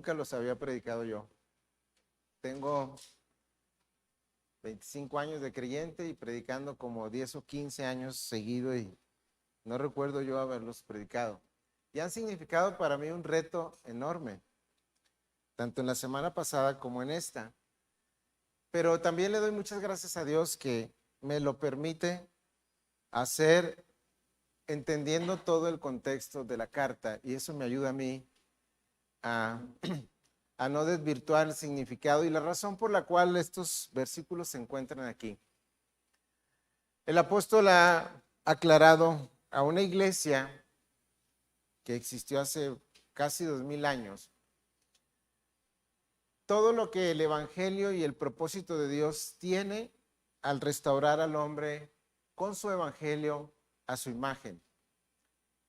nunca los había predicado yo. Tengo 25 años de creyente y predicando como 10 o 15 años seguido y no recuerdo yo haberlos predicado. Y han significado para mí un reto enorme, tanto en la semana pasada como en esta. Pero también le doy muchas gracias a Dios que me lo permite hacer entendiendo todo el contexto de la carta, y eso me ayuda a mí a, a no desvirtuar el significado y la razón por la cual estos versículos se encuentran aquí. El apóstol ha aclarado a una iglesia que existió hace casi 2000 años todo lo que el evangelio y el propósito de Dios tiene al restaurar al hombre con su evangelio a su imagen.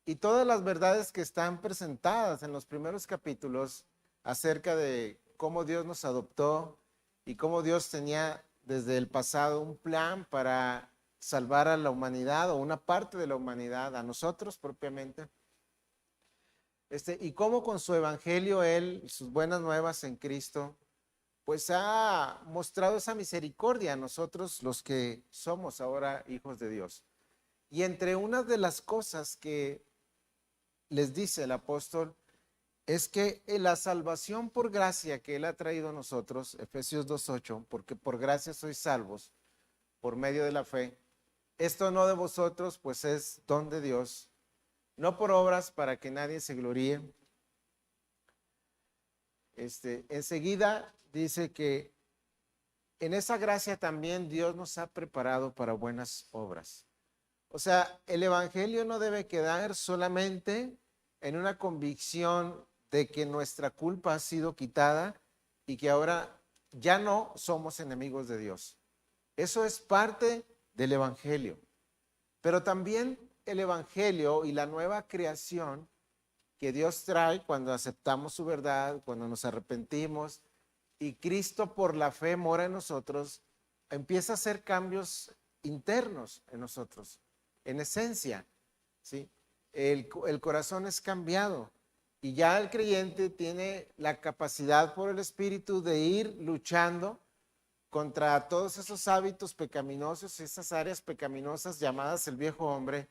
Y todas las verdades que están presentadas en los primeros capítulos acerca de cómo Dios nos adoptó y cómo Dios tenía desde el pasado un plan para salvar a la humanidad o una parte de la humanidad, a nosotros propiamente. Y cómo con su evangelio Él, sus buenas nuevas en Cristo, pues ha mostrado esa misericordia a nosotros los que somos ahora hijos de Dios. Y entre unas de las cosas que les dice el apóstol es que la salvación por gracia que Él ha traído a nosotros, Efesios 2:8, porque por gracia sois salvos por medio de la fe, esto no de vosotros, pues es don de Dios, no por obras para que nadie se gloríe. Enseguida dice que en esa gracia también Dios nos ha preparado para buenas obras. O sea, el evangelio no debe quedar solamente en una convicción de que nuestra culpa ha sido quitada y que ahora ya no somos enemigos de Dios. Eso es parte del evangelio. Pero también el evangelio y la nueva creación que Dios trae cuando aceptamos su verdad, cuando nos arrepentimos y Cristo por la fe mora en nosotros, empieza a hacer cambios internos en nosotros, en esencia, ¿sí? El corazón es cambiado y ya el creyente tiene la capacidad por el Espíritu de ir luchando contra todos esos hábitos pecaminosos, esas áreas pecaminosas llamadas el viejo hombre,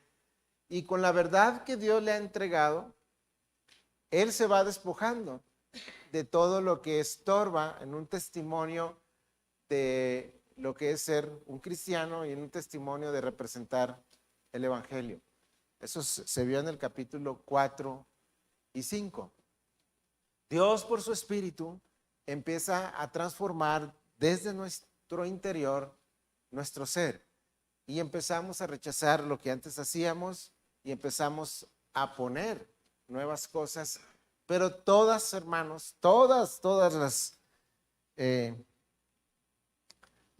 y con la verdad que Dios le ha entregado, él se va despojando de todo lo que estorba en un testimonio de lo que es ser un cristiano y en un testimonio de representar el evangelio. Eso se vio en el capítulo 4 y 5. Dios por su espíritu empieza a transformar desde nuestro interior nuestro ser y empezamos a rechazar lo que antes hacíamos y empezamos a poner nuevas cosas, pero todas, hermanos, todas las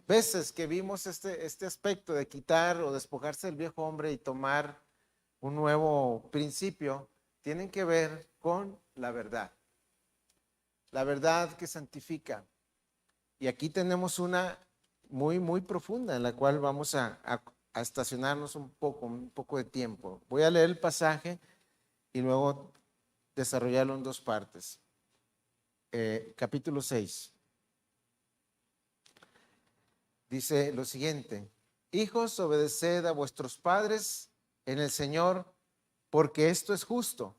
veces que vimos este aspecto de quitar o despojarse del viejo hombre y tomar un nuevo principio, tienen que ver con la verdad que santifica. Y aquí tenemos una muy profunda en la cual vamos a estacionarnos un poco de tiempo. Voy a leer el pasaje y luego desarrollarlo en dos partes. Capítulo 6. Dice lo siguiente: hijos, obedeced a vuestros padres en el Señor, porque esto es justo.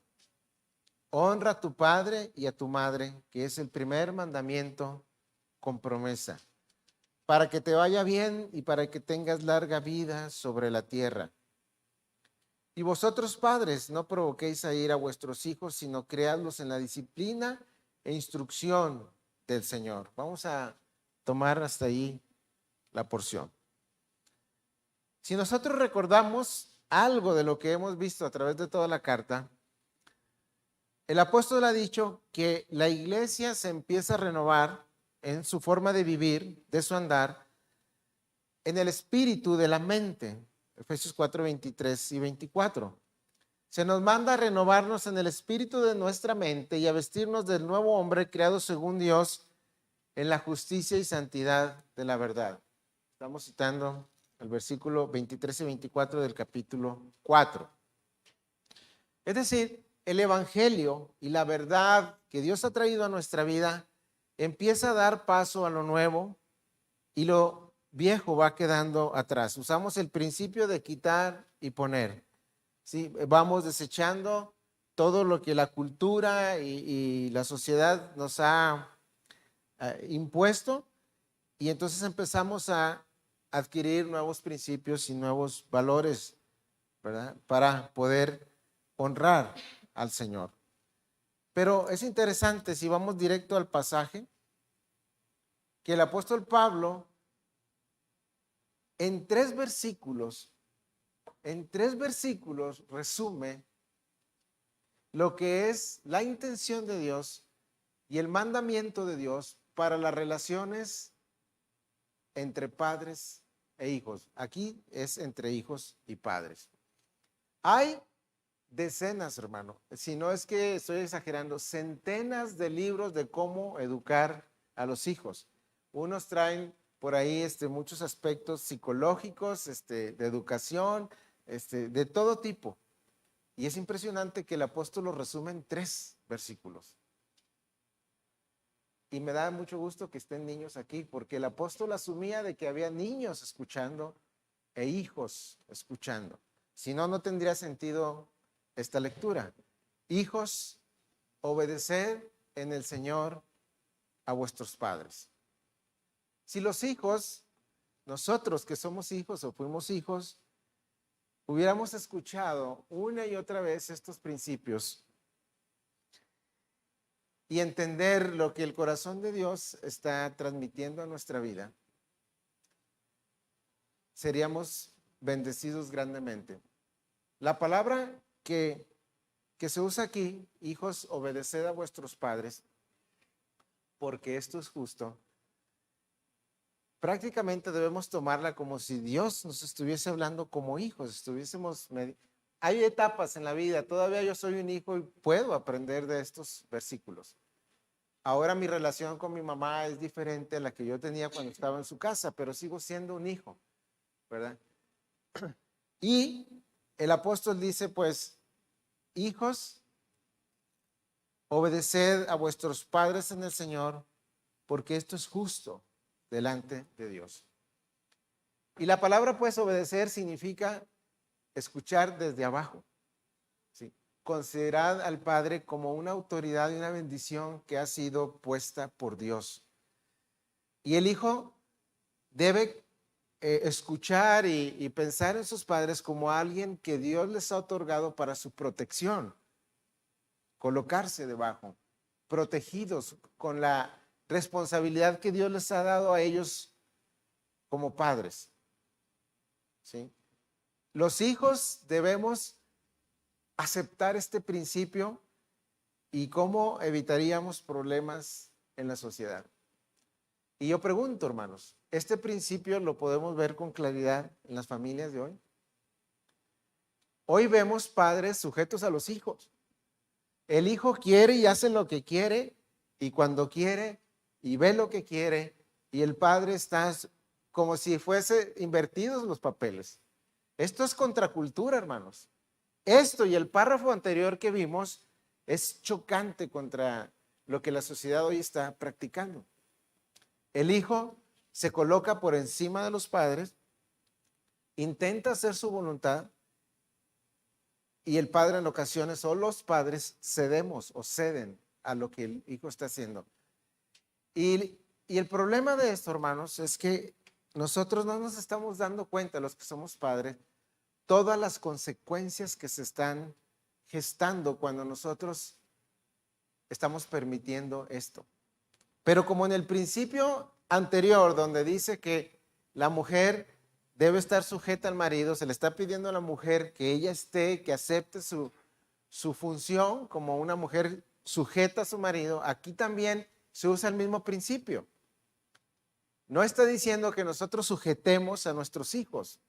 Honra a tu padre y a tu madre, que es el primer mandamiento con promesa, para que te vaya bien y para que tengas larga vida sobre la tierra. Y vosotros, padres, no provoquéis a ira a vuestros hijos, sino criadlos en la disciplina e instrucción del Señor. Vamos a tomar hasta ahí la porción. Si nosotros recordamos algo de lo que hemos visto a través de toda la carta, el apóstol ha dicho que la iglesia se empieza a renovar en su forma de vivir, de su andar, en el espíritu de la mente. Efesios 4, 23 y 24. Se nos manda a renovarnos en el espíritu de nuestra mente y a vestirnos del nuevo hombre creado según Dios en la justicia y santidad de la verdad. Estamos citando el versículo 23 y 24 del capítulo 4. Es decir, el evangelio y la verdad que Dios ha traído a nuestra vida empieza a dar paso a lo nuevo y lo viejo va quedando atrás. Usamos el principio de quitar y poner. ¿Sí? Vamos desechando todo lo que la cultura y la sociedad nos ha impuesto, y entonces empezamos a adquirir nuevos principios y nuevos valores, ¿verdad? Para poder honrar al Señor. Pero es interesante, si vamos directo al pasaje, que el apóstol Pablo en tres versículos resume lo que es la intención de Dios y el mandamiento de Dios para las relaciones entre padres e hijos. Aquí es entre hijos y padres. Hay decenas, hermano, si no es que estoy exagerando, centenas de libros de cómo educar a los hijos. Unos traen por ahí muchos aspectos psicológicos, de educación, de todo tipo. Y es impresionante que el apóstol lo resume en 3 versículos. Y me da mucho gusto que estén niños aquí, porque el apóstol asumía de que había niños escuchando e hijos escuchando. Si no, no tendría sentido esta lectura. Hijos, obedeced en el Señor a vuestros padres. Si los hijos, nosotros que somos hijos o fuimos hijos, hubiéramos escuchado una y otra vez estos principios y entender lo que el corazón de Dios está transmitiendo a nuestra vida, seríamos bendecidos grandemente. La palabra que se usa aquí, hijos, obedeced a vuestros padres, porque esto es justo, prácticamente debemos tomarla como si Dios nos estuviese hablando como hijos, Hay etapas en la vida, todavía yo soy un hijo y puedo aprender de estos versículos. Ahora mi relación con mi mamá es diferente a la que yo tenía cuando estaba en su casa, pero sigo siendo un hijo, ¿verdad? Y el apóstol dice, pues, hijos, obedeced a vuestros padres en el Señor, porque esto es justo delante de Dios. Y la palabra, pues, obedecer significa escuchar desde abajo. ¿Sí? Considerad al Padre como una autoridad y una bendición que ha sido puesta por Dios. Y el Hijo debe escuchar y pensar en sus padres como alguien que Dios les ha otorgado para su protección, colocarse debajo, protegidos con la responsabilidad que Dios les ha dado a ellos como padres. ¿Sí? Los hijos debemos aceptar este principio. ¿Y cómo evitaríamos problemas en la sociedad? Y yo pregunto, hermanos, ¿este principio lo podemos ver con claridad en las familias de hoy? Hoy vemos padres sujetos a los hijos. El hijo quiere y hace lo que quiere, y cuando quiere, y ve lo que quiere, y el padre está como si fuese invertidos los papeles. Esto es contracultura, hermanos. Esto y el párrafo anterior que vimos es chocante contra lo que la sociedad hoy está practicando. El hijo se coloca por encima de los padres, intenta hacer su voluntad, y el padre en ocasiones, o los padres, cedemos o ceden a lo que el hijo está haciendo. Y el problema de esto, hermanos, es que nosotros no nos estamos dando cuenta, los que somos padres, todas las consecuencias que se están gestando cuando nosotros estamos permitiendo esto. Pero como en el principio anterior, donde dice que la mujer debe estar sujeta al marido, se le está pidiendo a la mujer que ella que acepte su función como una mujer sujeta a su marido. Aquí también se usa el mismo principio. No está diciendo que nosotros sujetemos a nuestros hijos.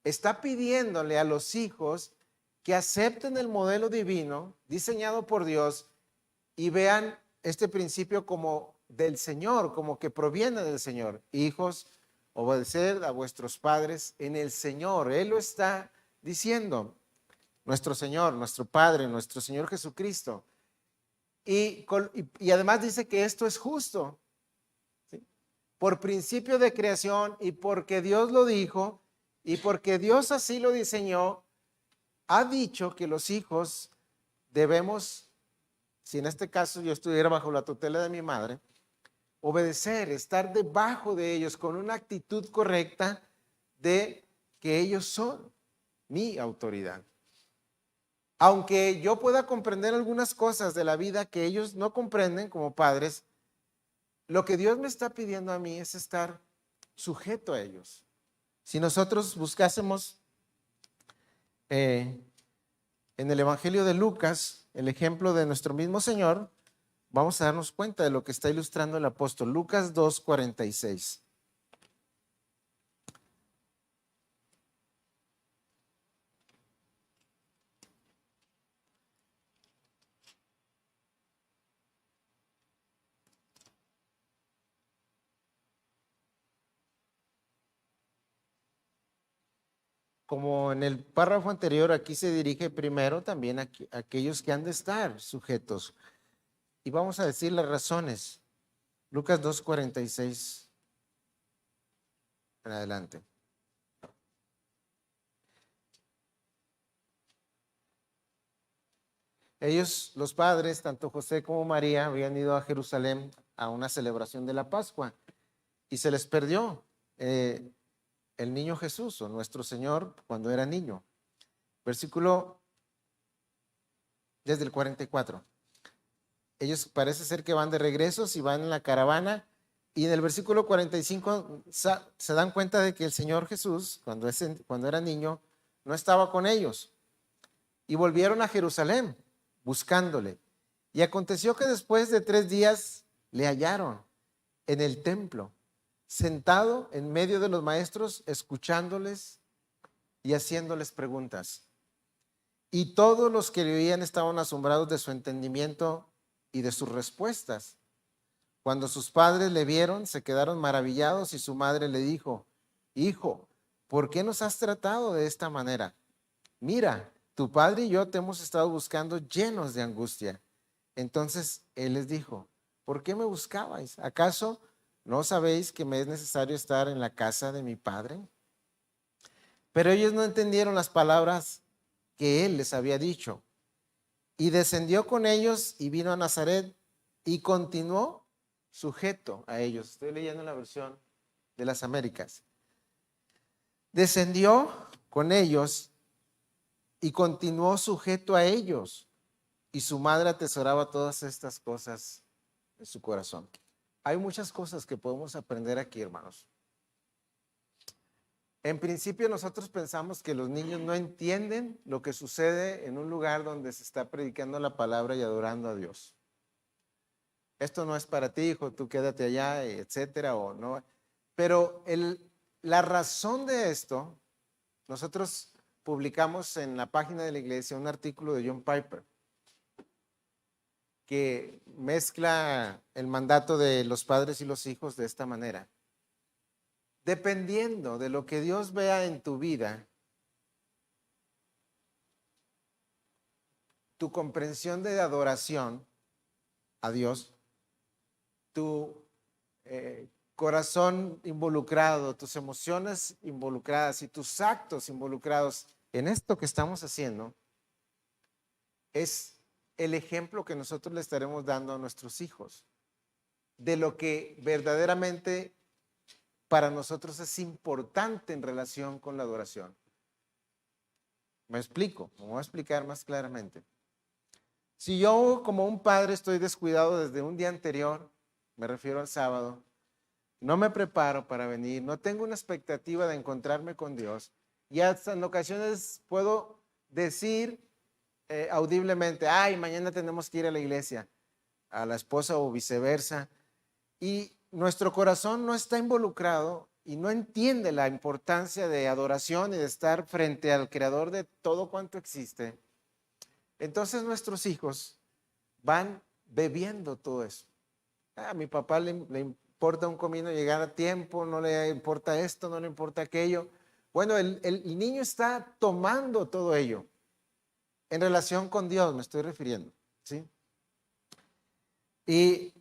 Está pidiéndole a los hijos que acepten el modelo divino diseñado por Dios y vean este principio como del Señor, como que proviene del Señor. Hijos, obedeced a vuestros padres en el Señor. Él lo está diciendo. nuestro Señor, nuestro Padre, nuestro Señor Jesucristo. Y además dice que esto es justo, ¿sí? Por principio de creación y porque Dios lo dijo y porque Dios así lo diseñó, ha dicho que los hijos debemos, si en este caso yo estuviera bajo la tutela de mi madre, obedecer, estar debajo de ellos con una actitud correcta de que ellos son mi autoridad. Aunque yo pueda comprender algunas cosas de la vida que ellos no comprenden como padres, lo que Dios me está pidiendo a mí es estar sujeto a ellos. Si nosotros buscásemos en el Evangelio de Lucas el ejemplo de nuestro mismo Señor, vamos a darnos cuenta de lo que está ilustrando el apóstol. Lucas 2:46. Como en el párrafo anterior, aquí se dirige primero también a aquellos que han de estar sujetos. Y vamos a decir las razones. Lucas 2:46 en adelante. Ellos, los padres, tanto José como María, habían ido a Jerusalén a una celebración de la Pascua y se les perdió el niño Jesús o nuestro Señor cuando era niño. Versículo desde el 44. Ellos parece ser que van de regreso, si van en la caravana, y en el versículo 45 se dan cuenta de que el Señor Jesús, cuando era niño, no estaba con ellos. Y volvieron a Jerusalén buscándole. Y aconteció que después de 3 días le hallaron en el templo, sentado en medio de los maestros, escuchándoles y haciéndoles preguntas. Y todos los que le oían estaban asombrados de su entendimiento y de sus respuestas. Cuando sus padres le vieron, se quedaron maravillados y su madre le dijo: Hijo, ¿por qué nos has tratado de esta manera? Mira, tu padre y yo te hemos estado buscando llenos de angustia. Entonces él les dijo: ¿por qué me buscabais? ¿Acaso no sabéis que me es necesario estar en la casa de mi padre? Pero ellos no entendieron las palabras que él les había dicho. Y descendió con ellos y vino a Nazaret y continuó sujeto a ellos. Estoy leyendo la versión de las Américas. Descendió con ellos y continuó sujeto a ellos. Y su madre atesoraba todas estas cosas en su corazón. Hay muchas cosas que podemos aprender aquí, hermanos. En principio nosotros pensamos que los niños no entienden lo que sucede en un lugar donde se está predicando la palabra y adorando a Dios. Esto no es para ti, hijo, tú quédate allá, etcétera, o no. Pero la razón de esto, nosotros publicamos en la página de la iglesia un artículo de John Piper que mezcla el mandato de los padres y los hijos de esta manera. Dependiendo de lo que Dios vea en tu vida, tu comprensión de adoración a Dios, tu corazón involucrado, tus emociones involucradas y tus actos involucrados en esto que estamos haciendo, es el ejemplo que nosotros le estaremos dando a nuestros hijos de lo que verdaderamente para nosotros es importante en relación con la adoración. Me explico, me voy a explicar más claramente. Si yo como un padre estoy descuidado desde un día anterior, me refiero al sábado, no me preparo para venir, no tengo una expectativa de encontrarme con Dios, y hasta en ocasiones puedo decir audiblemente: ay, mañana tenemos que ir a la iglesia, a la esposa o viceversa, y nuestro corazón no está involucrado y no entiende la importancia de adoración y de estar frente al creador de todo cuanto existe. Entonces nuestros hijos van bebiendo todo eso. A mi papá le importa un comino llegar a tiempo, no le importa esto, no le importa aquello. Bueno, el niño está tomando todo ello. en relación con Dios me estoy refiriendo, ¿sí? Y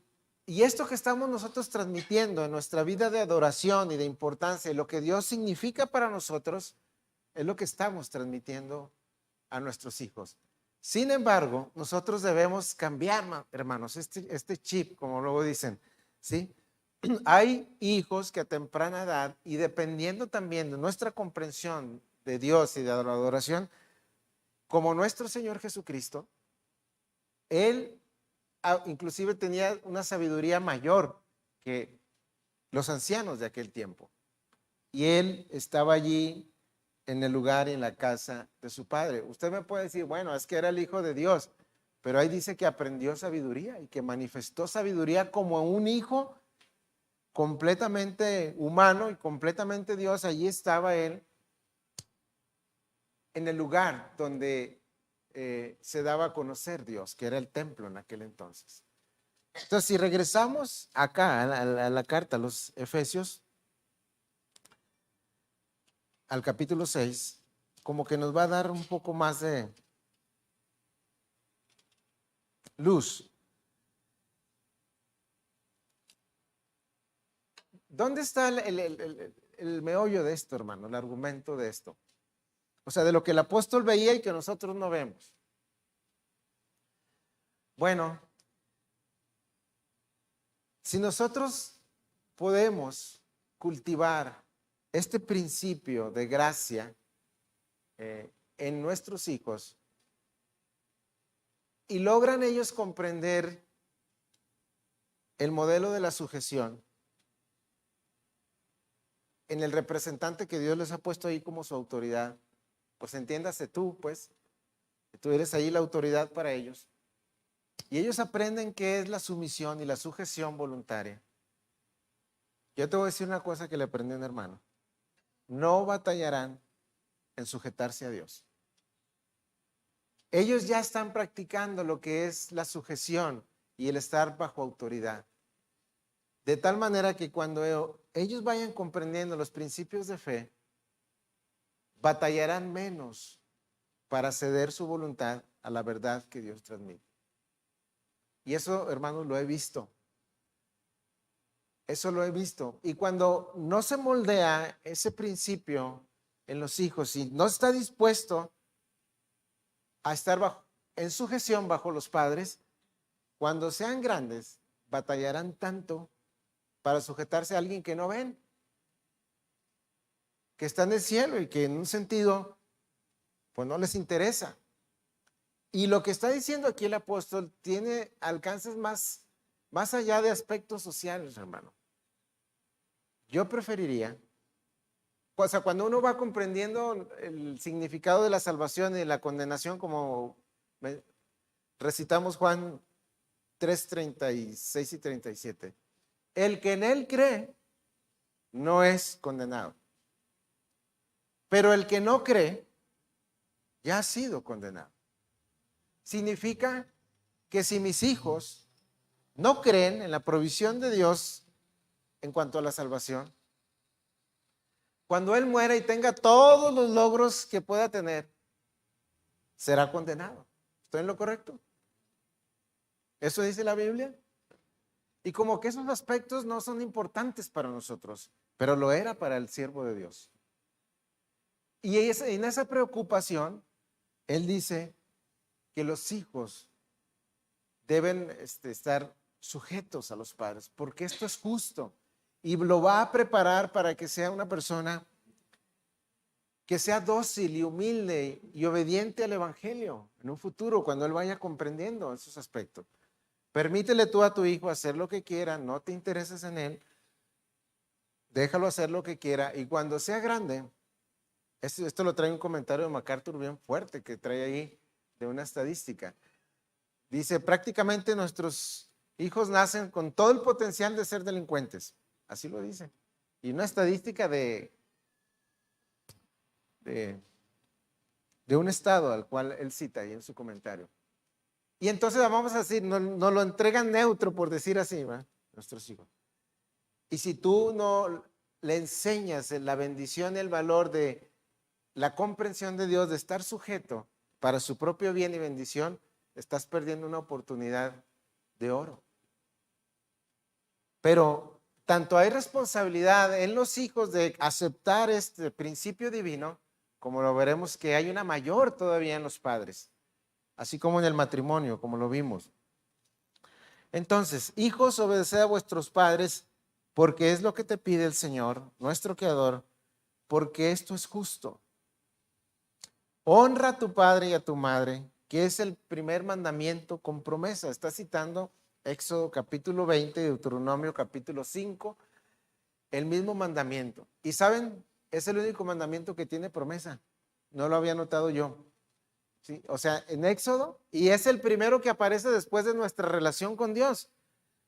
esto que estamos nosotros transmitiendo en nuestra vida de adoración y de importancia, y lo que Dios significa para nosotros, es lo que estamos transmitiendo a nuestros hijos. Sin embargo, nosotros debemos cambiar, hermanos, este chip, como luego dicen, ¿sí? Hay hijos que a temprana edad, y dependiendo también de nuestra comprensión de Dios y de la adoración, como nuestro Señor Jesucristo, Él inclusive tenía una sabiduría mayor que los ancianos de aquel tiempo. Y Él estaba allí en el lugar y en la casa de su padre. Usted me puede decir, bueno, es que era el Hijo de Dios, pero ahí dice que aprendió sabiduría y que manifestó sabiduría como un hijo completamente humano y completamente Dios. Allí estaba Él en el lugar donde se daba a conocer Dios, que era el templo en aquel entonces. Entonces, si regresamos acá a la carta a los Efesios, al capítulo 6, como que nos va a dar un poco más de luz. ¿Dónde está el meollo de esto, hermano? El argumento de esto. O sea, de lo que el apóstol veía y que nosotros no vemos. Bueno, si nosotros podemos cultivar este principio de gracia en nuestros hijos y logran ellos comprender el modelo de la sujeción en el representante que Dios les ha puesto ahí como su autoridad, pues entiéndase tú, pues, que tú eres ahí la autoridad para ellos. Y ellos aprenden qué es la sumisión y la sujeción voluntaria. Yo te voy a decir una cosa que le aprendí a un hermano. No batallarán en sujetarse a Dios. Ellos ya están practicando lo que es la sujeción y el estar bajo autoridad. De tal manera que cuando ellos vayan comprendiendo los principios de fe, batallarán menos para ceder su voluntad a la verdad que Dios transmite. Y eso, hermanos, lo he visto. Eso lo he visto. Y cuando no se moldea ese principio en los hijos y no está dispuesto a estar en sujeción bajo los padres, cuando sean grandes, batallarán tanto para sujetarse a alguien que no ven, que está en el cielo y que en un sentido, pues no les interesa. Y lo que está diciendo aquí el apóstol tiene alcances más allá de aspectos sociales, hermano. Yo preferiría, o sea, cuando uno va comprendiendo el significado de la salvación y de la condenación, como recitamos Juan 3:36 y 37, el que en él cree no es condenado, pero el que no cree ya ha sido condenado. Significa que si mis hijos no creen en la provisión de Dios en cuanto a la salvación, cuando Él muera y tenga todos los logros que pueda tener, será condenado. ¿Estoy en lo correcto? ¿Eso dice la Biblia? Y como que esos aspectos no son importantes para nosotros, pero lo era para el siervo de Dios. Y en esa preocupación, Él dice que los hijos deben estar sujetos a los padres, porque esto es justo. Y lo va a preparar para que sea una persona que sea dócil y humilde y obediente al Evangelio en un futuro, cuando él vaya comprendiendo esos aspectos. Permítele tú a tu hijo hacer lo que quiera, no te intereses en él, déjalo hacer lo que quiera, y cuando sea grande, esto lo trae un comentario de MacArthur bien fuerte que trae ahí de una estadística. Dice, prácticamente nuestros hijos nacen con todo el potencial de ser delincuentes. Así lo dice. Y una estadística de un estado al cual él cita ahí en su comentario. Y entonces vamos a decir, nos lo entregan neutro, por decir así, ¿va? Nuestros hijos. Y si tú no le enseñas la bendición y el valor de la comprensión de Dios, de estar sujeto, para su propio bien y bendición, estás perdiendo una oportunidad de oro. Pero tanto hay responsabilidad en los hijos de aceptar este principio divino, como lo veremos que hay una mayor todavía en los padres, así como en el matrimonio, como lo vimos. Entonces, hijos, obedeced a vuestros padres, porque es lo que te pide el Señor, nuestro Creador, porque esto es justo. Honra a tu padre y a tu madre, que es el primer mandamiento con promesa. Está citando Éxodo capítulo 20, Deuteronomio capítulo 5, el mismo mandamiento. Y saben, es el único mandamiento que tiene promesa. No lo había notado yo. ¿Sí? O sea, en Éxodo, y es el primero que aparece después de nuestra relación con Dios.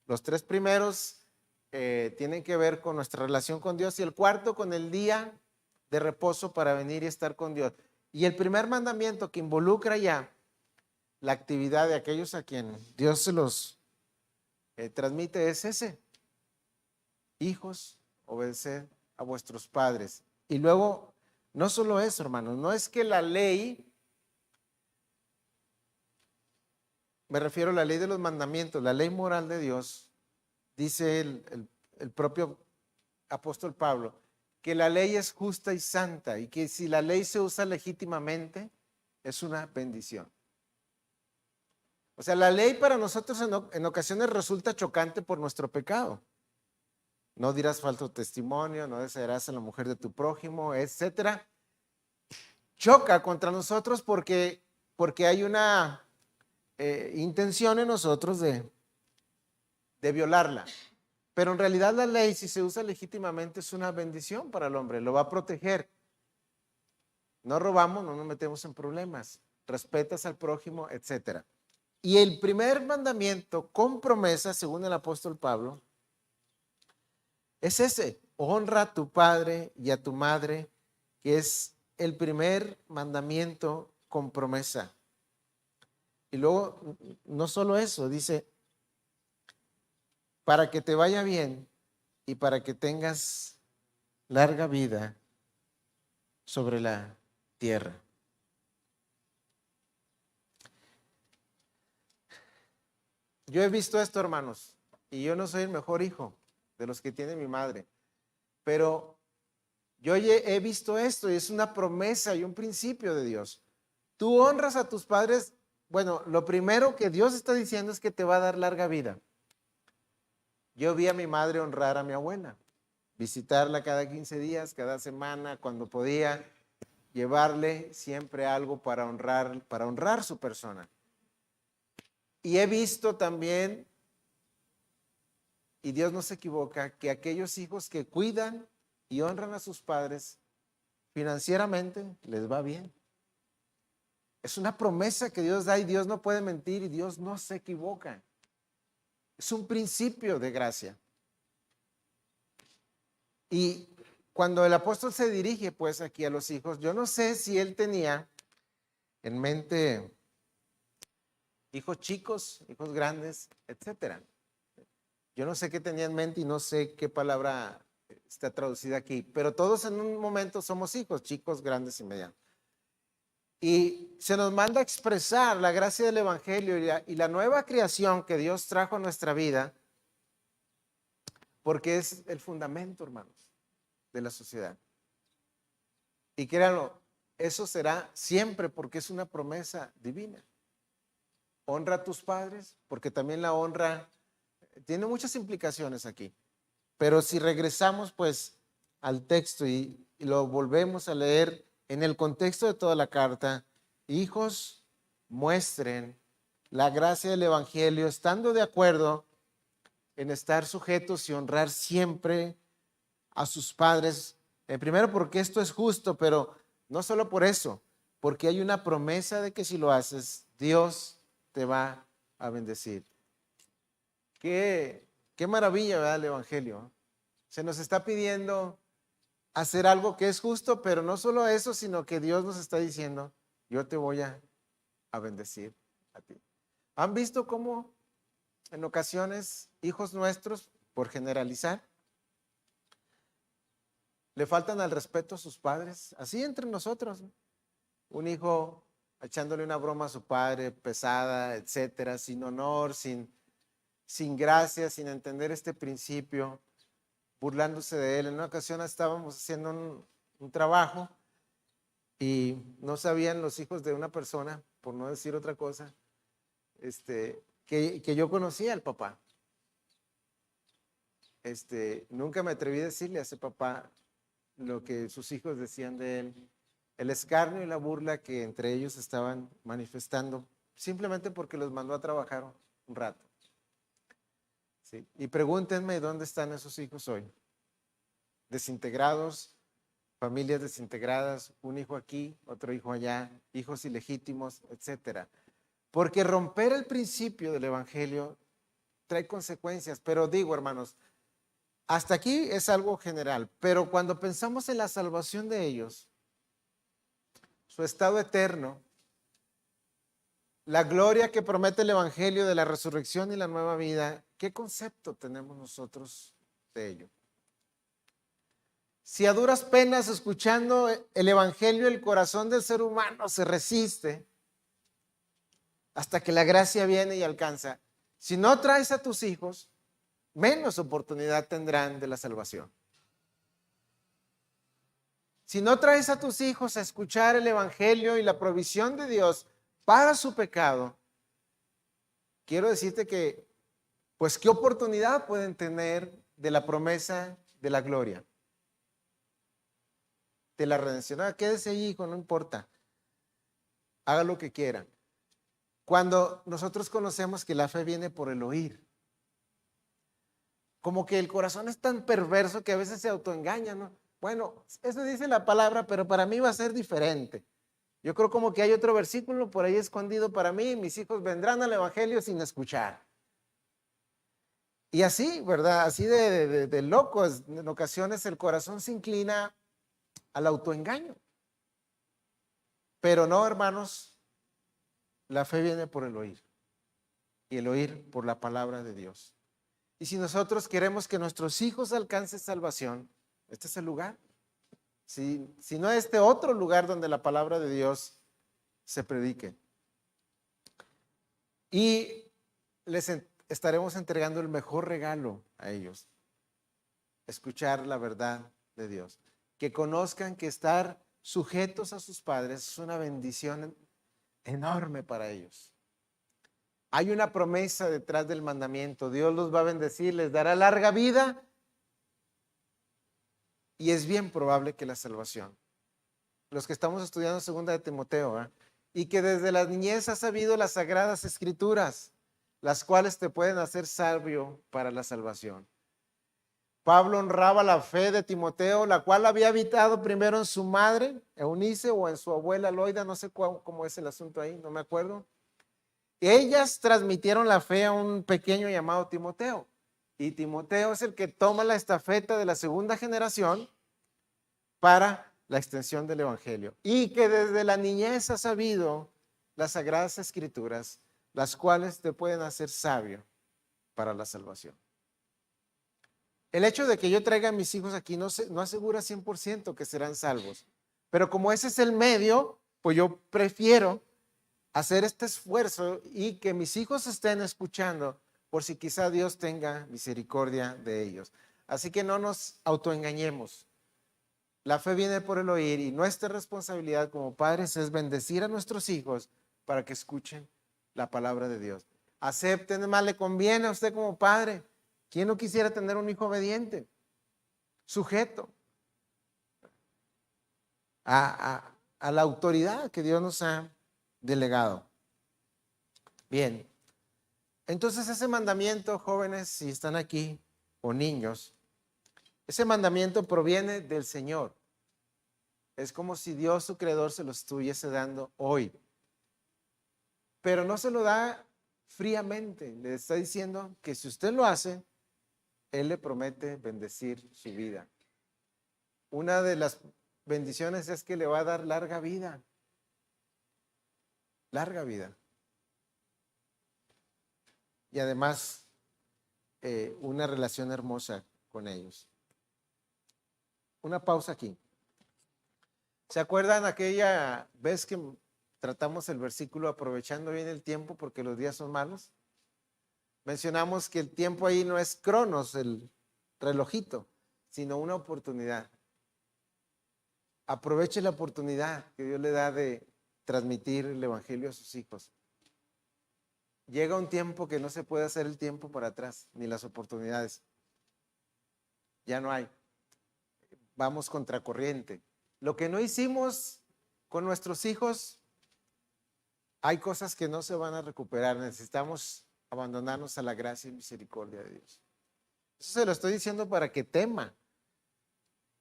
Los tres primeros tienen que ver con nuestra relación con Dios y el cuarto con el día de reposo para venir y estar con Dios. Y el primer mandamiento que involucra ya la actividad de aquellos a quien Dios se los transmite es ese. Hijos, obedeced a vuestros padres. Y luego, no solo eso, hermanos, no es que la ley, me refiero a la ley de los mandamientos, la ley moral de Dios, dice el propio apóstol Pablo, que la ley es justa y santa y que si la ley se usa legítimamente, es una bendición. O sea, la ley para nosotros en ocasiones resulta chocante por nuestro pecado. No dirás falso testimonio, no desearás a la mujer de tu prójimo, etcétera. Choca contra nosotros porque hay una intención en nosotros de violarla. Pero en realidad la ley, si se usa legítimamente, es una bendición para el hombre, lo va a proteger. No robamos, no nos metemos en problemas, respetas al prójimo, etcétera. Y el primer mandamiento con promesa, según el apóstol Pablo, es ese: honra a tu padre y a tu madre, que es el primer mandamiento con promesa. Y luego, no solo eso, dice, para que te vaya bien y para que tengas larga vida sobre la tierra. Yo he visto esto, hermanos, y yo no soy el mejor hijo de los que tiene mi madre, pero yo he visto esto y es una promesa y un principio de Dios. Tú honras a tus padres. Bueno, lo primero que Dios está diciendo es que te va a dar larga vida. Yo vi a mi madre honrar a mi abuela, visitarla cada 15 días, cada semana, cuando podía, llevarle siempre algo para honrar su persona. Y he visto también, y Dios no se equivoca, que aquellos hijos que cuidan y honran a sus padres, financieramente les va bien. Es una promesa que Dios da y Dios no puede mentir y Dios no se equivoca. Es un principio de gracia. Y cuando el apóstol se dirige pues aquí a los hijos, yo no sé si él tenía en mente hijos chicos, hijos grandes, etcétera. Yo no sé qué tenía en mente y no sé qué palabra está traducida aquí, pero todos en un momento somos hijos, chicos, grandes y medianos. Y se nos manda a expresar la gracia del Evangelio y la nueva creación que Dios trajo a nuestra vida, porque es el fundamento, hermanos, de la sociedad. Y créanlo, eso será siempre porque es una promesa divina. Honra a tus padres, porque también la honra tiene muchas implicaciones aquí. Pero si regresamos pues al texto y lo volvemos a leer en el contexto de toda la carta, hijos, muestren la gracia del Evangelio, estando de acuerdo en estar sujetos y honrar siempre a sus padres. Primero porque esto es justo, pero no solo por eso, porque hay una promesa de que si lo haces, Dios te va a bendecir. Qué maravilla, ¿verdad? El Evangelio. Se nos está pidiendo hacer algo que es justo, pero no solo eso, sino que Dios nos está diciendo, yo te voy a bendecir a ti. ¿Han visto cómo en ocasiones hijos nuestros, por generalizar, le faltan al respeto a sus padres? Así entre nosotros, ¿no? Un hijo echándole una broma a su padre, pesada, etcétera, sin honor, sin gracia, sin entender este principio, burlándose de él. En una ocasión estábamos haciendo un trabajo y no sabían los hijos de una persona, por no decir otra cosa, que yo conocía al papá. Nunca me atreví a decirle a ese papá lo que sus hijos decían de él, el escarnio y la burla que entre ellos estaban manifestando, simplemente porque los mandó a trabajar un rato. ¿Sí? Y pregúntenme dónde están esos hijos hoy. Desintegrados, familias desintegradas, un hijo aquí, otro hijo allá, hijos ilegítimos, etcétera. Porque romper el principio del evangelio trae consecuencias, pero digo, hermanos, hasta aquí es algo general, pero cuando pensamos en la salvación de ellos, su estado eterno, la gloria que promete el evangelio de la resurrección y la nueva vida, ¿qué concepto tenemos nosotros de ello? Si a duras penas escuchando el evangelio el corazón del ser humano se resiste hasta que la gracia viene y alcanza, si no traes a tus hijos, menos oportunidad tendrán de la salvación. Si no traes a tus hijos a escuchar el evangelio y la provisión de Dios para su pecado, quiero decirte que, pues, ¿qué oportunidad pueden tener de la promesa de la gloria? De la redención. Quédese ahí, hijo, no importa. Haga lo que quiera. Cuando nosotros conocemos que la fe viene por el oír, como que el corazón es tan perverso que a veces se autoengaña, ¿no? Bueno, eso dice la palabra, pero para mí va a ser diferente. Yo creo como que hay otro versículo por ahí escondido para mí, mis hijos vendrán al evangelio sin escuchar. Y así, ¿verdad? Así de locos, en ocasiones el corazón se inclina al autoengaño. Pero no, hermanos, la fe viene por el oír y el oír por la palabra de Dios. Y si nosotros queremos que nuestros hijos alcancen salvación, este es el lugar. Si no este otro lugar donde la palabra de Dios se predique. Y les estaremos entregando el mejor regalo a ellos. Escuchar la verdad de Dios. Que conozcan que estar sujetos a sus padres es una bendición enorme para ellos. Hay una promesa detrás del mandamiento. Dios los va a bendecir, les dará larga vida y es bien probable que la salvación. Los que estamos estudiando segunda de Timoteo, y que desde la niñez has sabido las sagradas escrituras, las cuales te pueden hacer sabio para la salvación. Pablo honraba la fe de Timoteo, la cual había habitado primero en su madre, Eunice, o en su abuela Loida, no sé cómo es el asunto ahí, no me acuerdo. Ellas transmitieron la fe a un pequeño llamado Timoteo. Y Timoteo es el que toma la estafeta de la segunda generación para la extensión del evangelio. Y que desde la niñez ha sabido las sagradas escrituras, las cuales te pueden hacer sabio para la salvación. El hecho de que yo traiga a mis hijos aquí no asegura 100% que serán salvos. Pero como ese es el medio, pues yo prefiero hacer este esfuerzo y que mis hijos estén escuchando por si quizá Dios tenga misericordia de ellos. Así que no nos autoengañemos. La fe viene por el oír y nuestra responsabilidad como padres es bendecir a nuestros hijos para que escuchen la palabra de Dios. Acepten, más le conviene a usted como padre. ¿Quién no quisiera tener un hijo obediente? Sujeto a la autoridad que Dios nos ha delegado. Bien, entonces ese mandamiento, jóvenes, si están aquí, o niños, ese mandamiento proviene del Señor. Es como si Dios, su creador, se lo estuviese dando hoy. Pero no se lo da fríamente. Le está diciendo que si usted lo hace, Él le promete bendecir su vida. Una de las bendiciones es que le va a dar larga vida. Larga vida. Y además, una relación hermosa con ellos. Una pausa aquí. ¿Se acuerdan aquella vez que tratamos el versículo aprovechando bien el tiempo porque los días son malos. Mencionamos que el tiempo ahí no es cronos, el relojito, sino una oportunidad. Aproveche la oportunidad que Dios le da de transmitir el evangelio a sus hijos. Llega un tiempo que no se puede hacer el tiempo para atrás, ni las oportunidades. Ya no hay. Vamos contracorriente. Lo que no hicimos con nuestros hijos, hay cosas que no se van a recuperar. Necesitamos abandonarnos a la gracia y misericordia de Dios. Eso se lo estoy diciendo para que tema,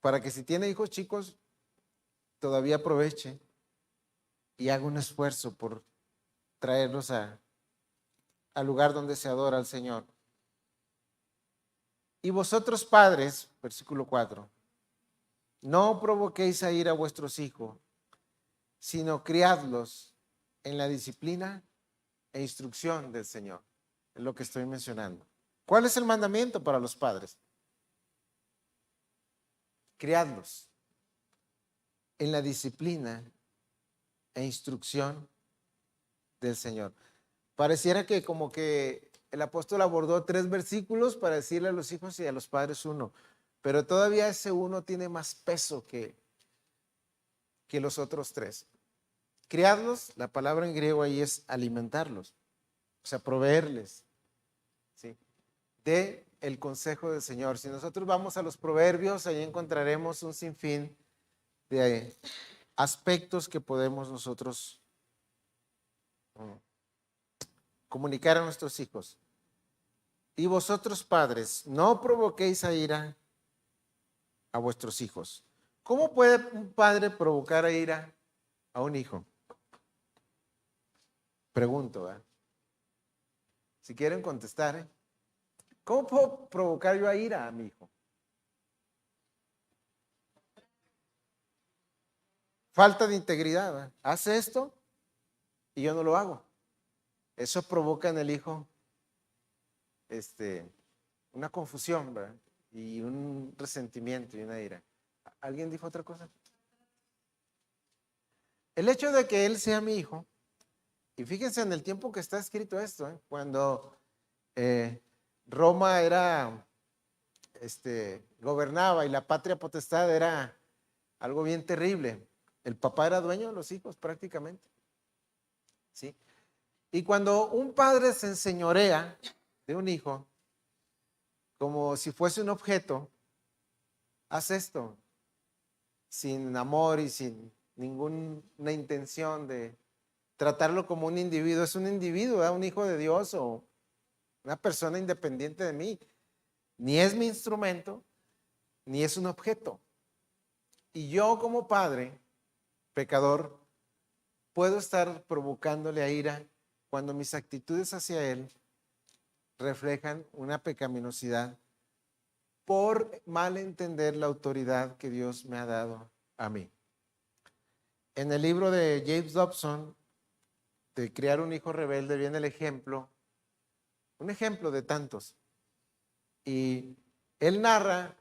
para que si tiene hijos chicos, todavía aproveche y haga un esfuerzo por traerlos al lugar donde se adora al Señor. Y vosotros padres, versículo 4, no provoquéis a ira a vuestros hijos, sino criadlos en la disciplina e instrucción del Señor. Es lo que estoy mencionando. ¿Cuál es el mandamiento para los padres? Criadlos en la disciplina e instrucción del Señor. Pareciera que como que el apóstol abordó 3 versículos para decirle a los hijos y a los padres uno, pero todavía ese uno tiene más peso que los otros 3. Criadlos, la palabra en griego ahí es alimentarlos, o sea, proveerles, ¿sí? De el consejo del Señor. Si nosotros vamos a los proverbios, ahí encontraremos un sinfín de aspectos que podemos nosotros comunicar a nuestros hijos. Y vosotros padres, no provoquéis a ira a vuestros hijos. ¿Cómo puede un padre provocar a ira a un hijo? Pregunto, ¿eh? Si quieren contestar, ¿eh? ¿Cómo puedo provocar yo a ira a mi hijo? Falta de integridad, ¿eh? Hace esto y yo no lo hago. Eso provoca en el hijo una confusión, ¿verdad? Y un resentimiento y una ira. ¿Alguien dijo otra cosa? El hecho de que él sea mi hijo, y fíjense en el tiempo que está escrito esto, ¿eh? Cuando Roma era, gobernaba y la patria potestad era algo bien terrible. El papá era dueño de los hijos prácticamente, ¿sí? Y cuando un padre se enseñorea de un hijo, como si fuese un objeto, hace esto sin amor y sin ninguna intención de tratarlo como un individuo. Es un individuo, ¿verdad? Un hijo de Dios o una persona independiente de mí. Ni es mi instrumento, ni es un objeto. Y yo como padre, pecador, puedo estar provocándole a ira cuando mis actitudes hacia él reflejan una pecaminosidad por mal entender la autoridad que Dios me ha dado a mí. En el libro de James Dobson, de Criar un hijo rebelde, viene el ejemplo, un ejemplo de tantos. Y él narra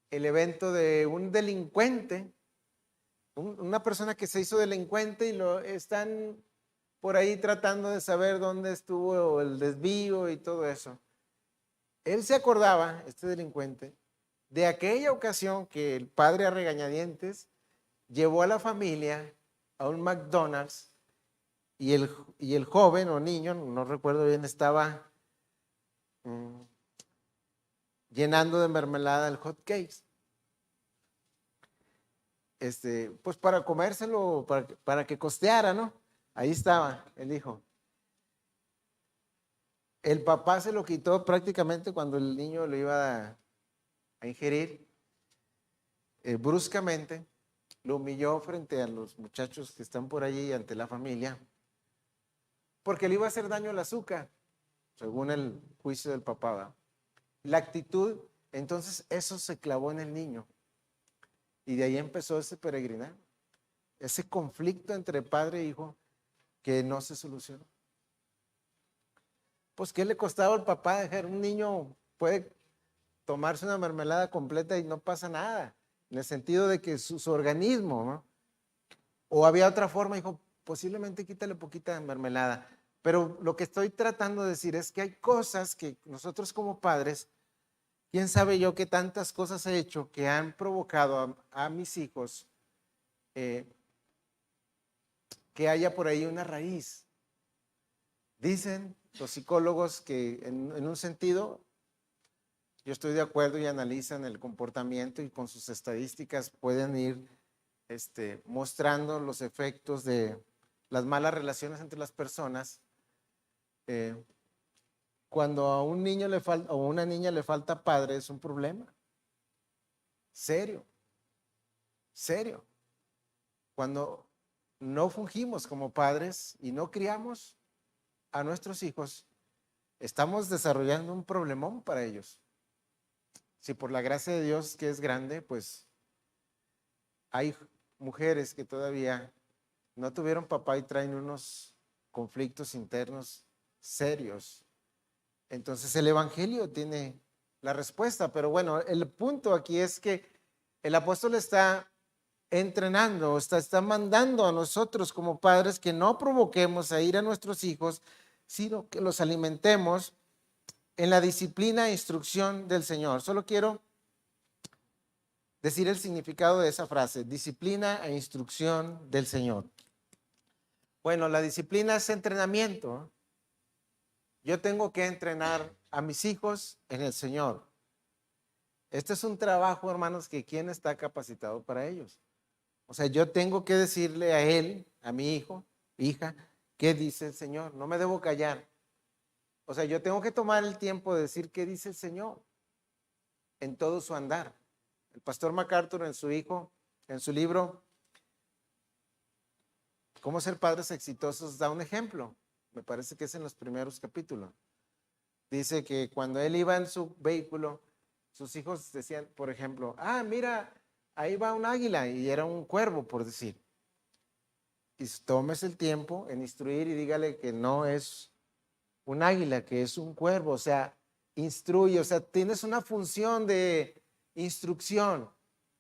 el evento de un delincuente, una persona que se hizo delincuente y lo están por ahí tratando de saber dónde estuvo el desvío y todo eso. Él se acordaba, este delincuente, de aquella ocasión que el padre a regañadientes llevó a la familia a un McDonald's y el joven o niño, no recuerdo bien, estaba llenando de mermelada el hot cakes. Pues para comérselo, para que costeara, ¿no? Ahí estaba el hijo. El papá se lo quitó prácticamente cuando el niño lo iba a ingerir. Bruscamente lo humilló frente a los muchachos que están por allí, ante la familia, porque le iba a hacer daño al azúcar, según el juicio del papá, ¿verdad? La actitud, entonces eso se clavó en el niño. Y de ahí empezó ese peregrinar, ese conflicto entre padre e hijo que no se solucionó. Pues, ¿qué le costaba al papá dejar? Un niño puede tomarse una mermelada completa y no pasa nada, en el sentido de que su organismo, ¿no? O había otra forma, dijo, posiblemente quítale poquita mermelada. Pero lo que estoy tratando de decir es que hay cosas que nosotros como padres, quién sabe yo qué tantas cosas he hecho que han provocado a mis hijos que haya por ahí una raíz. Dicen los psicólogos que en un sentido, yo estoy de acuerdo, y analizan el comportamiento y con sus estadísticas pueden ir mostrando los efectos de las malas relaciones entre las personas. Cuando a un niño le falta o a una niña le falta padre, es un problema serio, serio. Cuando no fungimos como padres y no criamos a nuestros hijos, estamos desarrollando un problemón para ellos. Si por la gracia de Dios, que es grande, pues hay mujeres que todavía no tuvieron papá y traen unos conflictos internos serios. Entonces el evangelio tiene la respuesta, pero bueno, el punto aquí es que el apóstol está entrenando, está mandando a nosotros como padres que no provoquemos a ir a nuestros hijos, sino que los alimentemos en la disciplina e instrucción del Señor. Solo quiero decir el significado de esa frase, disciplina e instrucción del Señor. Bueno, la disciplina es entrenamiento. Yo tengo que entrenar a mis hijos en el Señor. Este es un trabajo, hermanos, que ¿quién está capacitado para ellos? O sea, yo tengo que decirle a él, a mi hijo, hija, ¿qué dice el Señor? No me debo callar. O sea, yo tengo que tomar el tiempo de decir qué dice el Señor en todo su andar. El pastor MacArthur en su libro, Cómo ser padres exitosos, da un ejemplo. Me parece que es en los primeros capítulos. Dice que cuando él iba en su vehículo, sus hijos decían, por ejemplo, mira, ahí va un águila, y era un cuervo, por decir. Y tomes el tiempo en instruir y dígale que no es un águila, que es un cuervo. O sea, instruye, o sea, tienes una función de instrucción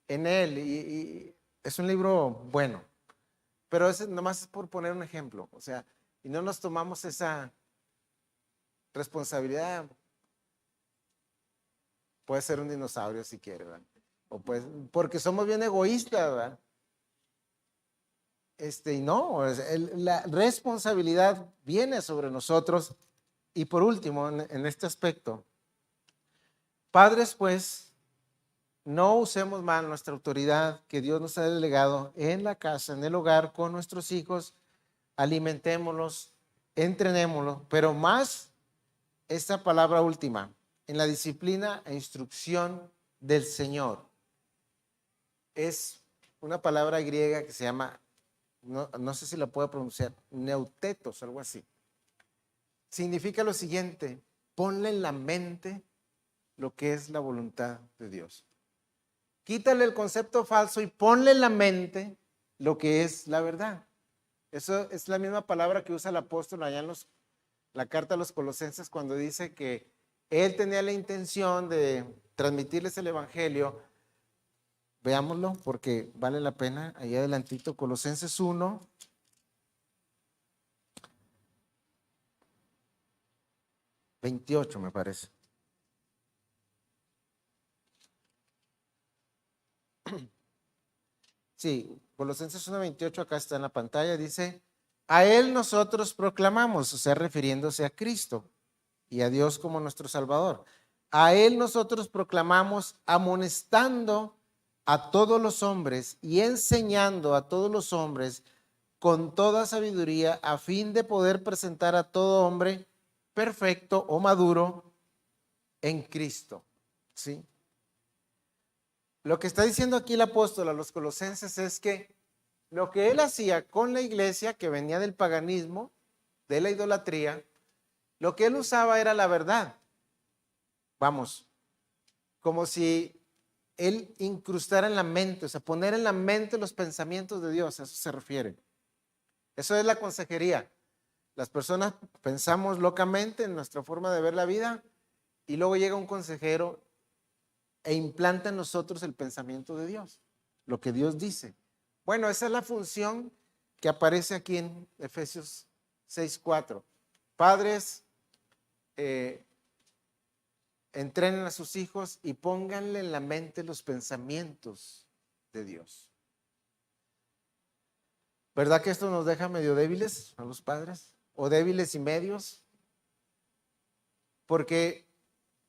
en él, y es un libro bueno. Pero ese nomás es por poner un ejemplo, o sea, y no nos tomamos esa responsabilidad. Puede ser un dinosaurio si quiere, ¿verdad? O pues, porque somos bien egoístas, ¿verdad? Y no, la responsabilidad viene sobre nosotros. Y por último, en este aspecto, padres, pues, no usemos mal nuestra autoridad que Dios nos ha delegado en la casa, en el hogar, con nuestros hijos. Alimentémoslos, entrenémoslos, pero más esta palabra última, en la disciplina e instrucción del Señor. Es una palabra griega que se llama, no sé si la puedo pronunciar, neutetos, algo así. Significa lo siguiente: ponle en la mente lo que es la voluntad de Dios. Quítale el concepto falso y ponle en la mente lo que es la verdad. Eso es la misma palabra que usa el apóstol allá en la carta a los Colosenses, cuando dice que él tenía la intención de transmitirles el evangelio. Veámoslo porque vale la pena. Ahí adelantito, Colosenses 1. $28 me parece. Sí, Colosenses 1:28, acá está en la pantalla, dice, a él nosotros proclamamos, o sea, refiriéndose a Cristo y a Dios como nuestro Salvador. A él nosotros proclamamos, amonestando a todos los hombres y enseñando a todos los hombres con toda sabiduría, a fin de poder presentar a todo hombre perfecto o maduro en Cristo. ¿Sí? Lo que está diciendo aquí el apóstol a los colosenses es que lo que él hacía con la iglesia, que venía del paganismo, de la idolatría, lo que él usaba era la verdad. Vamos, como si él incrustara en la mente, o sea, poner en la mente los pensamientos de Dios, a eso se refiere. Eso es la consejería. Las personas pensamos locamente en nuestra forma de ver la vida y luego llega un consejero e implanta en nosotros el pensamiento de Dios, lo que Dios dice. Bueno, esa es la función que aparece aquí en Efesios 6:4. Padres, entrenen a sus hijos y pónganle en la mente los pensamientos de Dios. ¿Verdad que esto nos deja medio débiles a los padres? ¿O débiles y medios? Porque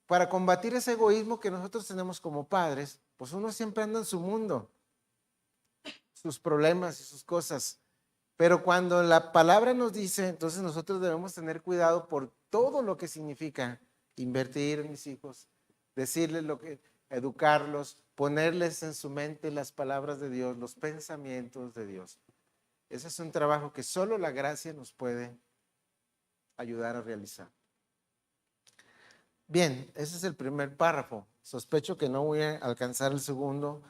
para combatir ese egoísmo que nosotros tenemos como padres, pues uno siempre anda en su mundo, sus problemas y sus cosas. Pero cuando la palabra nos dice, entonces nosotros debemos tener cuidado por todo lo que significa invertir en mis hijos, decirles lo que, educarlos, ponerles en su mente las palabras de Dios, los pensamientos de Dios. Ese es un trabajo que solo la gracia nos puede ayudar a realizar. Bien, ese es el primer párrafo. Sospecho que no voy a alcanzar el segundo,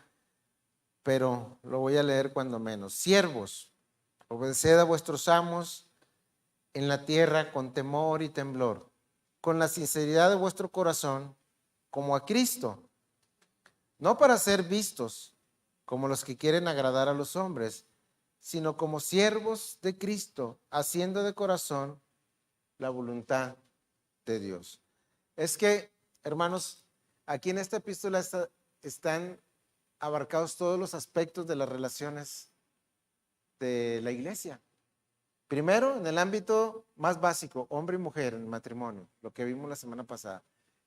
pero lo voy a leer cuando menos. Siervos, obedeced a vuestros amos en la tierra con temor y temblor, con la sinceridad de vuestro corazón, como a Cristo, no para ser vistos como los que quieren agradar a los hombres, sino como siervos de Cristo, haciendo de corazón la voluntad de Dios. Es que, hermanos, aquí en esta epístola están abarcados todos los aspectos de las relaciones de la iglesia. Primero, en el ámbito más básico, hombre y mujer en el matrimonio, lo que vimos la semana pasada.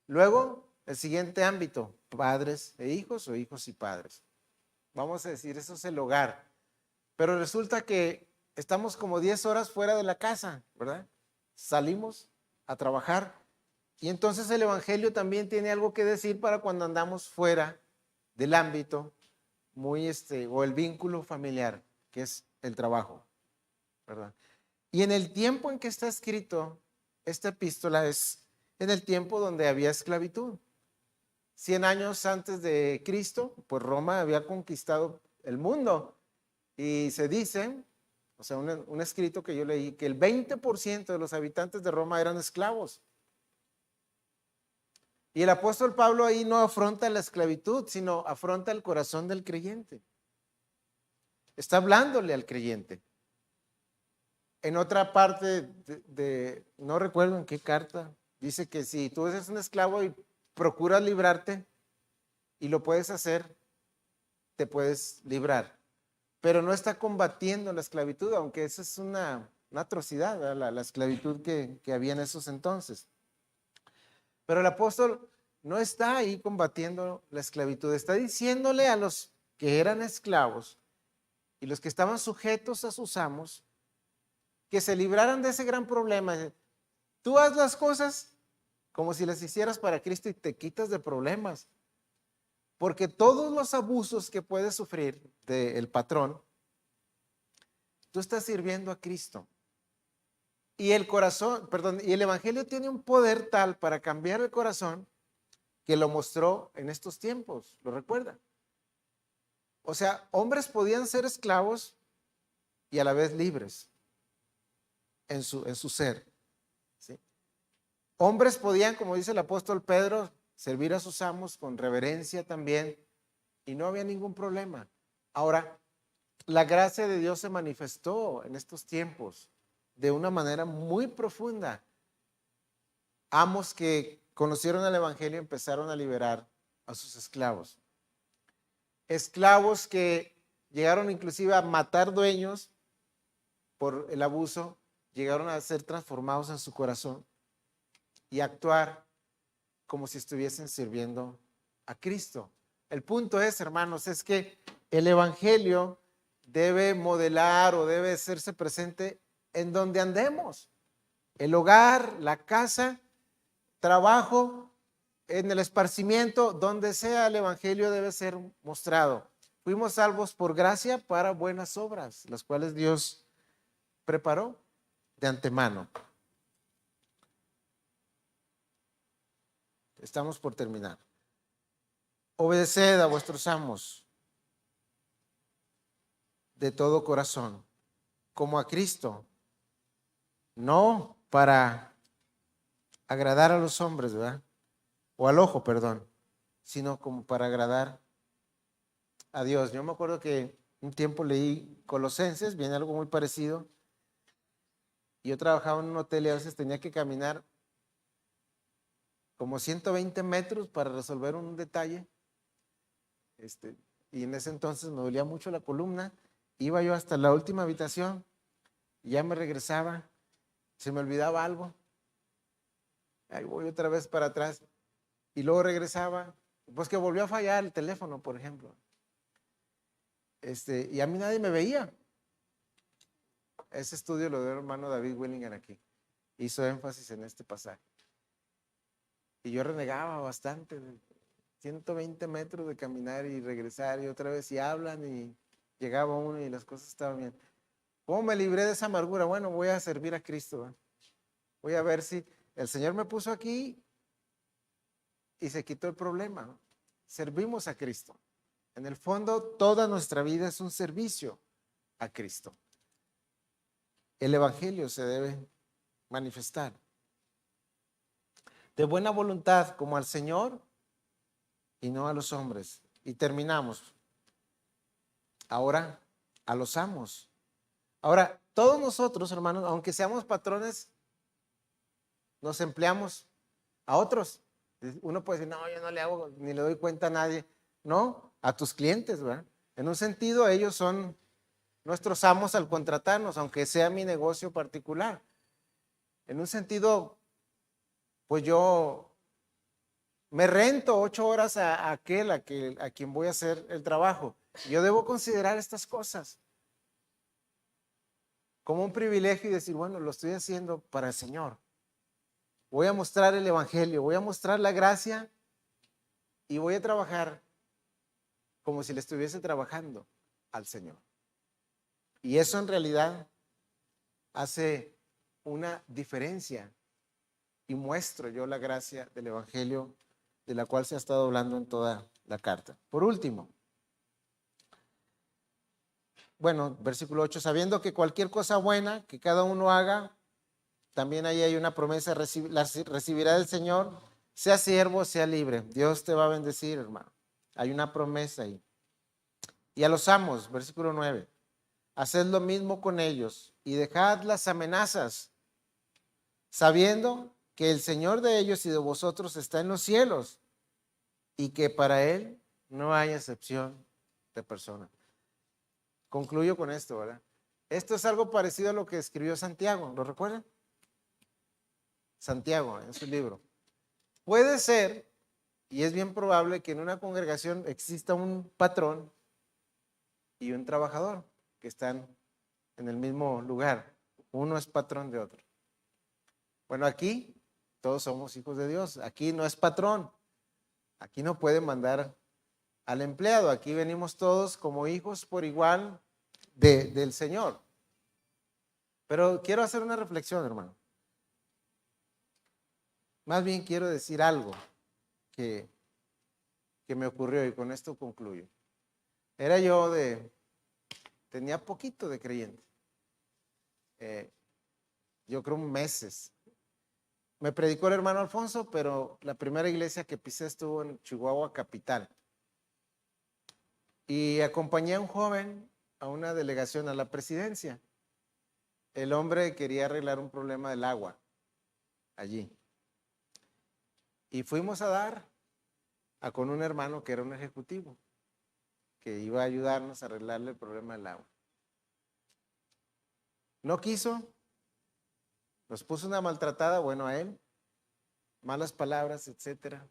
Luego, el siguiente ámbito, padres e hijos o hijos y padres. Vamos a decir, eso es el hogar. Pero resulta que estamos como 10 horas fuera de la casa, ¿verdad? Salimos a trabajar y entonces el evangelio también tiene algo que decir para cuando andamos fuera del ámbito o el vínculo familiar, que es el trabajo, ¿verdad? Y en el tiempo en que está escrito esta epístola es en el tiempo donde había esclavitud. 100 años antes de Cristo, pues Roma había conquistado el mundo. Y se dice, o sea, un escrito que yo leí, que el 20% de los habitantes de Roma eran esclavos. Y el apóstol Pablo ahí no afronta la esclavitud, sino afronta el corazón del creyente. Está hablándole al creyente. En otra parte no recuerdo en qué carta, dice que si tú eres un esclavo y procuras librarte y lo puedes hacer, te puedes librar. Pero no está combatiendo la esclavitud, aunque esa es una atrocidad, la esclavitud que había en esos entonces. Pero el apóstol no está ahí combatiendo la esclavitud, está diciéndole a los que eran esclavos y los que estaban sujetos a sus amos, que se libraran de ese gran problema. Tú haz las cosas como si las hicieras para Cristo y te quitas de problemas. Porque todos los abusos que puedes sufrir del patrón, tú estás sirviendo a Cristo. Y el corazón, perdón, y el evangelio tiene un poder tal para cambiar el corazón que lo mostró en estos tiempos. ¿Lo recuerda? O sea, hombres podían ser esclavos y a la vez libres en su ser. ¿Sí? Hombres podían, como dice el apóstol Pedro, servir a sus amos con reverencia también y no había ningún problema. Ahora, la gracia de Dios se manifestó en estos tiempos de una manera muy profunda. Amos que conocieron el evangelio empezaron a liberar a sus esclavos. Esclavos que llegaron inclusive a matar dueños por el abuso, llegaron a ser transformados en su corazón y actuar como si estuviesen sirviendo a Cristo. El punto es, hermanos, es que el evangelio debe modelar o debe hacerse presente en donde andemos. El hogar, la casa, trabajo, en el esparcimiento, donde sea el evangelio debe ser mostrado. Fuimos salvos por gracia para buenas obras, las cuales Dios preparó de antemano. Estamos por terminar. Obedeced a vuestros amos de todo corazón, como a Cristo, no para agradar a los hombres, ¿verdad? O al ojo, perdón, sino como para agradar a Dios. Yo me acuerdo que Un tiempo leí Colosenses, viene algo muy parecido. Yo trabajaba en un hotel y a veces tenía que caminar como 120 metros para resolver un detalle. Y en ese entonces me dolía mucho la columna. Iba yo hasta la última habitación, y ya me regresaba, se me olvidaba algo. Ahí voy otra vez para atrás y luego regresaba. Pues que volvió a fallar el teléfono, por ejemplo. Y a mí nadie me veía. Ese estudio lo dio el hermano David Willinger aquí. Hizo énfasis en este pasaje. Y yo renegaba bastante, 120 metros de caminar y regresar y otra vez y hablan y llegaba uno y las cosas estaban bien. ¿Cómo me libré de esa amargura? Bueno, voy a servir a Cristo, ¿eh? Voy a ver si el Señor me puso aquí y se quitó el problema, ¿no? Servimos a Cristo. En el fondo, toda nuestra vida es un servicio a Cristo. El Evangelio se debe manifestar de buena voluntad como al Señor y no a los hombres. Y terminamos. Ahora, a los amos. Ahora, todos nosotros, hermanos, aunque seamos patrones, nos empleamos a otros. Uno puede decir, no, yo no le hago, ni le doy cuenta a nadie. No, a tus clientes, ¿verdad? En un sentido, ellos son nuestros amos al contratarnos, aunque sea mi negocio particular. En un sentido, pues yo me rento 8 horas a quien voy a hacer el trabajo. Yo debo considerar estas cosas como un privilegio y decir, bueno, lo estoy haciendo para el Señor. Voy a mostrar el Evangelio, voy a mostrar la gracia y voy a trabajar como si le estuviese trabajando al Señor. Y eso en realidad hace una diferencia y muestro yo la gracia del Evangelio de la cual se ha estado hablando en toda la carta. Por último, bueno, versículo 8, sabiendo que cualquier cosa buena que cada uno haga, también ahí hay una promesa, recibirá del Señor, sea siervo, sea libre. Dios te va a bendecir, hermano. Hay una promesa ahí. Y a los amos, versículo 9, haced lo mismo con ellos y dejad las amenazas, sabiendo que el Señor de ellos y de vosotros está en los cielos y que para Él no hay excepción de persona. Concluyo con esto, ¿verdad? Esto es algo parecido a lo que escribió Santiago, ¿lo recuerdan? Santiago, en su libro. Puede ser, y es bien probable, que en una congregación exista un patrón y un trabajador que están en el mismo lugar. Uno es patrón de otro. Bueno, aquí todos somos hijos de Dios. Aquí no es patrón. Aquí no puede mandar al empleado. Aquí venimos todos como hijos por igual del Señor. Pero quiero hacer una reflexión, hermano. Más bien quiero decir algo que me ocurrió y con esto concluyo. Tenía poquito de creyente. Yo creo meses. Me predicó el hermano Alfonso, pero la primera iglesia que pisé estuvo en Chihuahua capital. Y acompañé a un joven a una delegación a la presidencia. El hombre quería arreglar un problema del agua allí. Y fuimos a dar con un hermano que era un ejecutivo, que iba a ayudarnos a arreglarle el problema del agua. No quiso, nos puso una maltratada, bueno, a él, malas palabras, etcétera.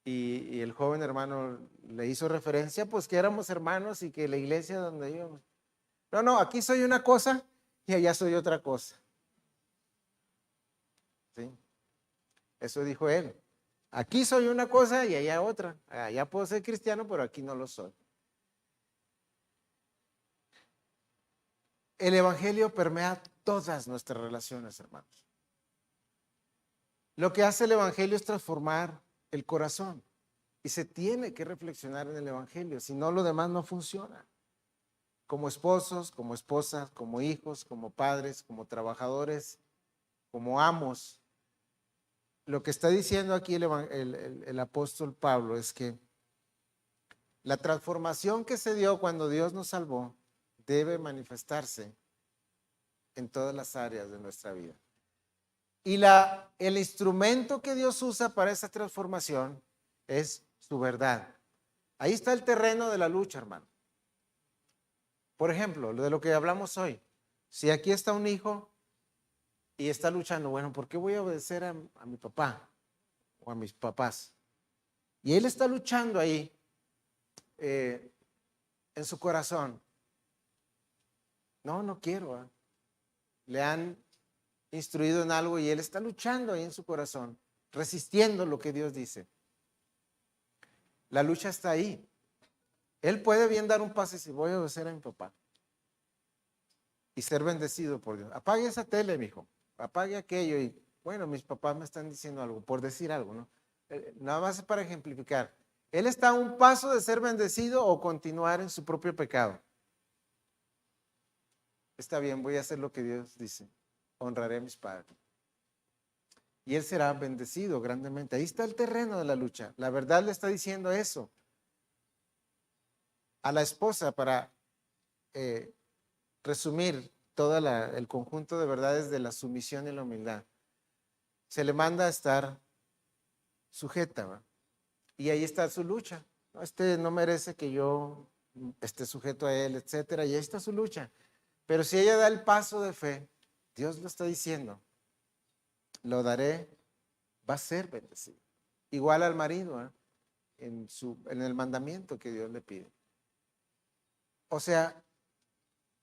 Y el joven hermano le hizo referencia, pues que éramos hermanos y que la iglesia donde íbamos. No, aquí soy una cosa y allá soy otra cosa. ¿Sí? Eso dijo él. Aquí soy una cosa y allá otra. Allá puedo ser cristiano, pero aquí no lo soy. El Evangelio permea todas nuestras relaciones, hermanos. Lo que hace el Evangelio es transformar el corazón. Y se tiene que reflexionar en el Evangelio, si no, lo demás no funciona. Como esposos, como esposas, como hijos, como padres, como trabajadores, como amos. Lo que está diciendo aquí el apóstol Pablo es que La transformación que se dio cuando Dios nos salvó debe manifestarse en todas las áreas de nuestra vida. Y el instrumento que Dios usa para esa transformación es su verdad. Ahí está el terreno de la lucha, hermano. Por ejemplo, lo de lo que hablamos hoy. Si aquí está un hijo y está luchando, bueno, ¿por qué voy a obedecer a mi papá o a mis papás? Y él está luchando ahí en su corazón. No quiero. Le han instruido en algo y él está luchando ahí en su corazón, resistiendo lo que Dios dice. La lucha está ahí. Él puede bien dar un paso y decir, voy a obedecer a mi papá y ser bendecido por Dios. Apague esa tele, mijo. Apague aquello. Y bueno, mis papás me están diciendo algo, por decir algo, ¿no? Nada más para ejemplificar. Él está a un paso de ser bendecido o continuar en su propio pecado. Está bien, voy a hacer lo que Dios dice. Honraré a mis padres. Y él será bendecido grandemente. Ahí está el terreno de la lucha. La verdad le está diciendo eso a la esposa para resumir todo el conjunto de verdades de la sumisión y la humildad. Se le manda a estar sujeta, ¿va? Y ahí está su lucha. Este no merece que yo esté sujeto a él, etcétera. Y ahí está su lucha. Pero si ella da el paso de fe, Dios lo está diciendo, lo daré, va a ser bendecido. Igual al marido, ¿eh? En el mandamiento que Dios le pide. O sea,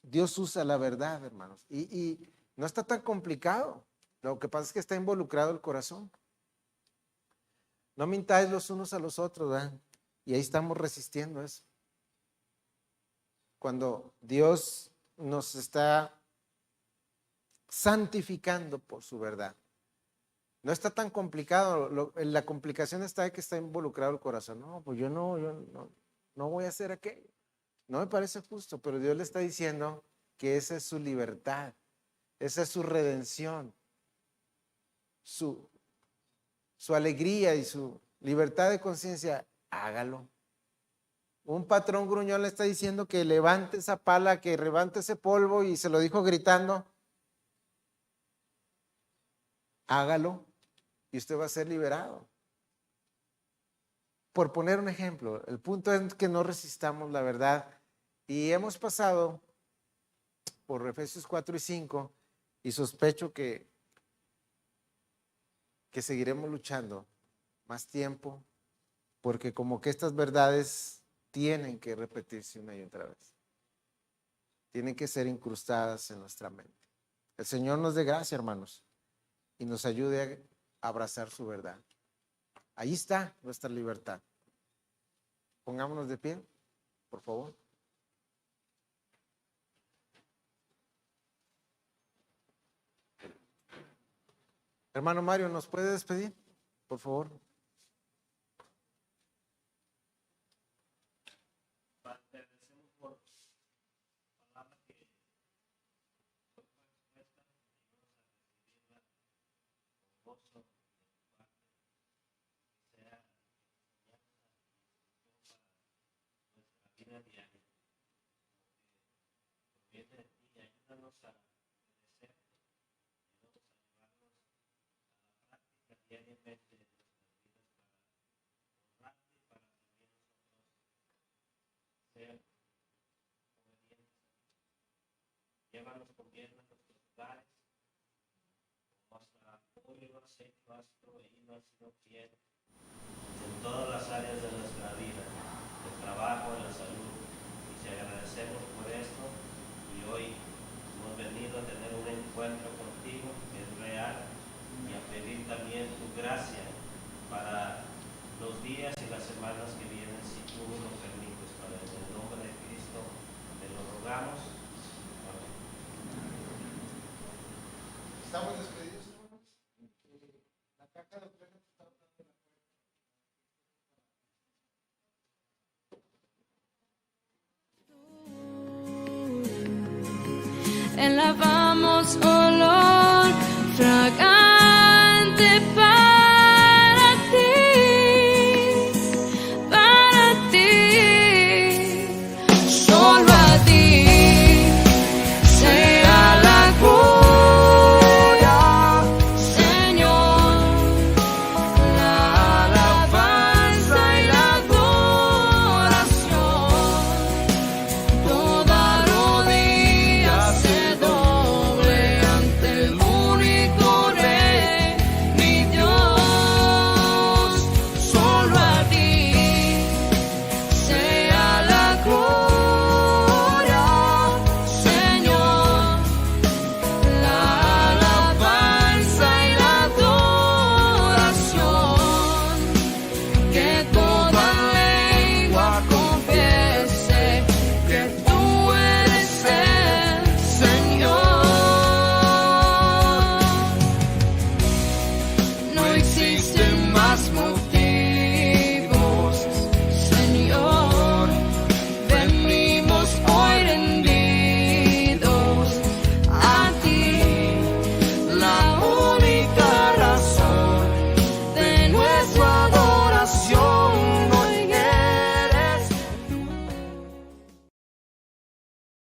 Dios usa la verdad, hermanos. Y no está tan complicado. Lo que pasa es que está involucrado el corazón. No mintáis los unos a los otros, ¿verdad? Y ahí estamos resistiendo eso. Cuando Dios nos está santificando por su verdad. No está tan complicado. La complicación está en que está involucrado el corazón. No, pues yo no voy a hacer aquello. No me parece justo, pero Dios le está diciendo que esa es su libertad, esa es su redención, su alegría y su libertad de conciencia. Hágalo. Un patrón gruñón le está diciendo que levante esa pala, que levante ese polvo y se lo dijo gritando. Hágalo y usted va a ser liberado. Por poner un ejemplo, el punto es que no resistamos la verdad y hemos pasado por Efesios 4 y 5 y sospecho que seguiremos luchando más tiempo porque como que estas verdades tienen que repetirse una y otra vez. Tienen que ser incrustadas en nuestra mente. El Señor nos dé gracia, hermanos, y nos ayude a abrazar su verdad. Ahí está nuestra libertad. Pongámonos de pie, por favor. Hermano Mario, ¿nos puede despedir, por favor? Llévanos con bien a nuestros hogares, nuestra apoyo, aceite nuestro y no ha sido fiel en todas las áreas de nuestra vida, el trabajo, la salud. Y te agradecemos por esto y hoy hemos venido a tener un encuentro contigo que es real y a pedir también tu gracia para los días y las semanas que vienen, si tú lo permites, Padre. En el nombre de Cristo te lo rogamos. Estamos despedidos.